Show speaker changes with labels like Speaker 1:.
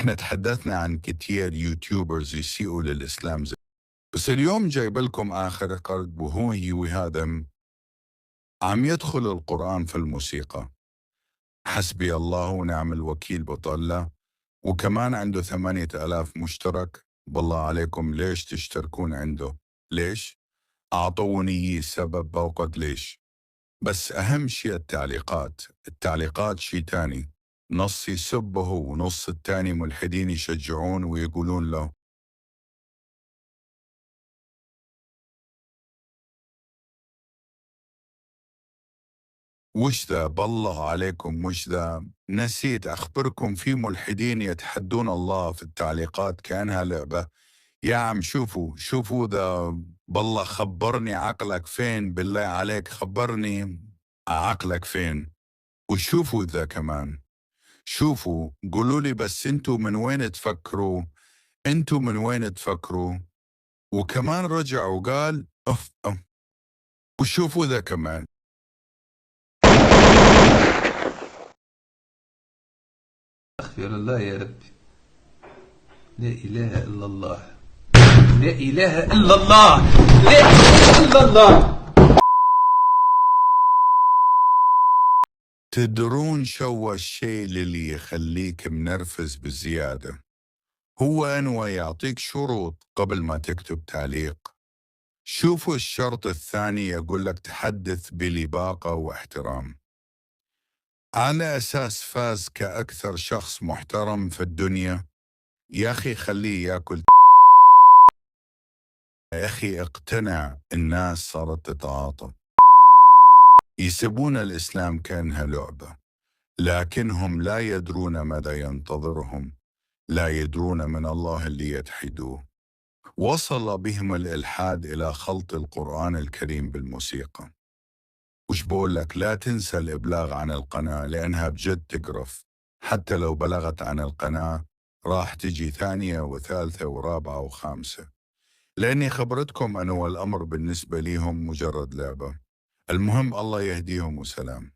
Speaker 1: احنا تحدثنا عن كتير يوتيوبرز يسيئوا للإسلام بس اليوم جايب لكم آخر قرد وهو هذا عم يدخل القرآن في الموسيقى. حسبي الله ونعم الوكيل بطلة، وكمان عنده 8000 مشترك. بالله عليكم ليش تشتركون عنده؟ ليش؟ أعطوني سبب بوقت ليش. بس أهم شيء التعليقات شيء تاني، نص يسبه ونص التاني ملحدين يشجعون ويقولون له وش ذا. بالله عليكم وش ذا. نسيت أخبركم في ملحدين يتحدون الله في التعليقات كأنها لعبة. يا عم شوفوا ذا. بالله خبرني عقلك فين، بالله عليك خبرني عقلك فين. وشوفوا ذا كمان، شوفوا قولوا لي بس انتوا من وين تفكروا. وكمان رجع وقال أف. وشوفوا ذا كمان.
Speaker 2: أستغفر الله يا ربي. لا إله إلا الله، لا إله إلا الله، لا إله إلا الله.
Speaker 1: تدرون شو الشيء اللي يخليك منرفز بزيادة؟ هو أنه يعطيك شروط قبل ما تكتب تعليق. شوفوا الشرط الثاني، يقول لك تحدث بلباقة واحترام، على أساس فاز كأكثر شخص محترم في الدنيا. يا أخي خليه يأكل. يا أخي اقتنع، الناس صارت تتعاطى، يسبون الإسلام كأنها لعبة، لكنهم لا يدرون ماذا ينتظرهم، لا يدرون من الله اللي يتحدوه. وصل بهم الإلحاد إلى خلط القرآن الكريم بالموسيقى. وش بقول لك، لا تنسى الإبلاغ عن القناة لأنها بجد تقرف. حتى لو بلغت عن القناة راح تجي ثانية وثالثة ورابعة وخامسة، لأني خبرتكم أنه الأمر بالنسبة ليهم مجرد لعبة. المهم الله يهديهم وسلام.